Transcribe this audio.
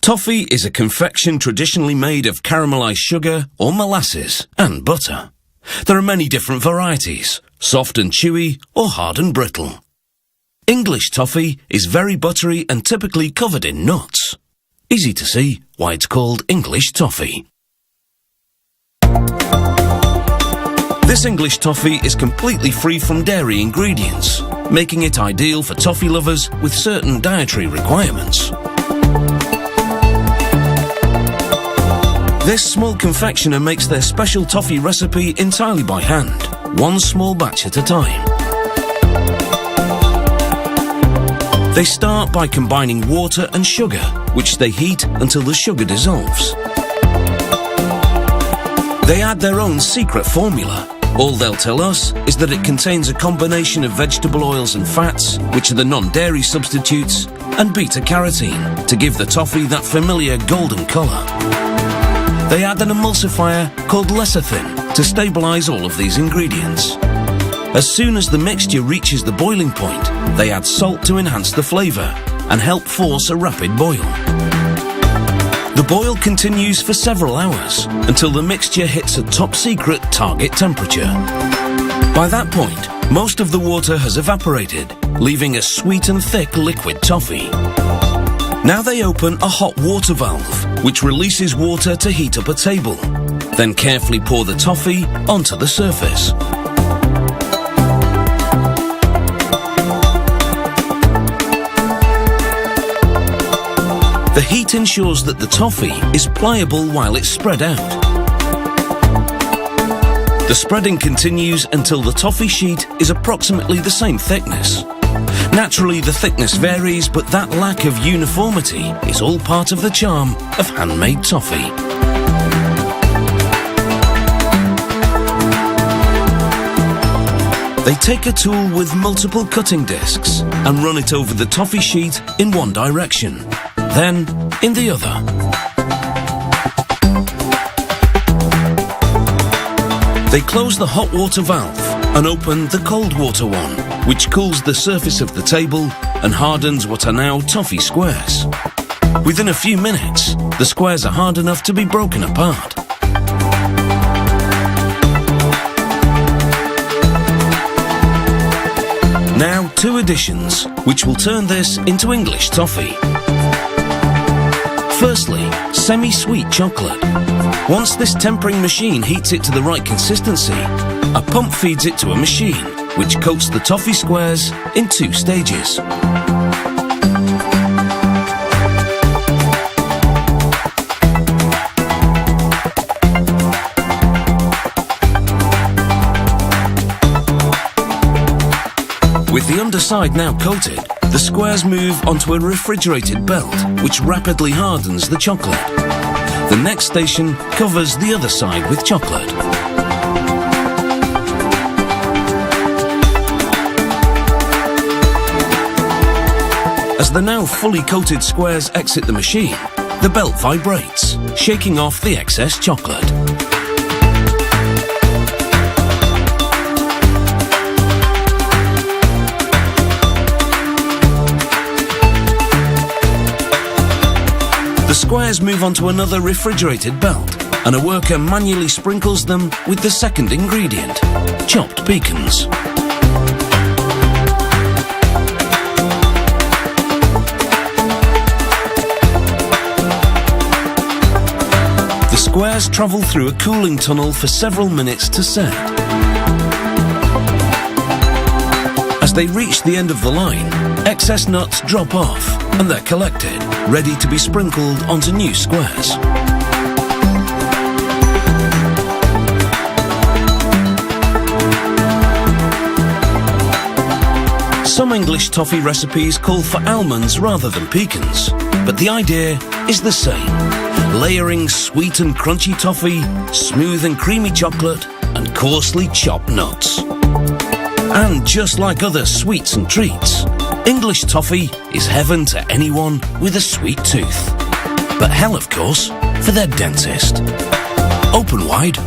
Toffee is a confection traditionally made of caramelized sugar or molasses and butter. There are many different varieties, soft and chewy or hard and brittle. English toffee is very buttery and typically covered in nuts. Easy to see why it's called English toffee. This English toffee is completely free from dairy ingredients, making it ideal for toffee lovers with certain dietary requirements. This small confectioner makes their special toffee recipe entirely by hand, one small batch at a time. They start by combining water and sugar, which they heat until the sugar dissolves. They add their own secret formula. All they'll tell us is that it contains a combination of vegetable oils and fats, which are the non-dairy substitutes, and beta-carotene to give the toffee that familiar golden colour. They add an emulsifier called lecithin to stabilise all of these ingredients. As soon as the mixture reaches the boiling point, they add salt to enhance the flavour and help force a rapid boil. The boil continues for several hours until the mixture hits a top-secret target temperature. By that point, most of the water has evaporated, leaving a sweet and thick liquid toffee. Now they open a hot water valve, which releases water to heat up a table. Then carefully pour the toffee onto the surface. The heat ensures that the toffee is pliable while it's spread out. The spreading continues until the toffee sheet is approximately the same thickness. Naturally, the thickness varies, but that lack of uniformity is all part of the charm of handmade toffee. They take a tool with multiple cutting discs and run it over the toffee sheet in one direction, then in the other. They close the hot water valve and open the cold water one, which cools the surface of the table and hardens what are now toffee squares. Within a few minutes, the squares are hard enough to be broken apart. Now, two additions, which will turn this into English toffee. Firstly, semi-sweet chocolate. Once this tempering machine heats it to the right consistency, a pump feeds it to a machine, which coats the toffee squares in two stages. With the underside now coated, the squares move onto a refrigerated belt, which rapidly hardens the chocolate. The next station covers the other side with chocolate. As the now fully coated squares exit the machine, the belt vibrates, shaking off the excess chocolate. The squares move onto another refrigerated belt, and a worker manually sprinkles them with the second ingredient, chopped pecans. The squares travel through a cooling tunnel for several minutes to set. As they reach the end of the line, excess nuts drop off and they're collected, ready to be sprinkled onto new squares. Some English toffee recipes call for almonds rather than pecans, but the idea is the same. Layering sweet and crunchy toffee, smooth and creamy chocolate, and coarsely chopped nuts. And just like other sweets and treats, English toffee is heaven to anyone with a sweet tooth. But hell, of course, for their dentist. Open wide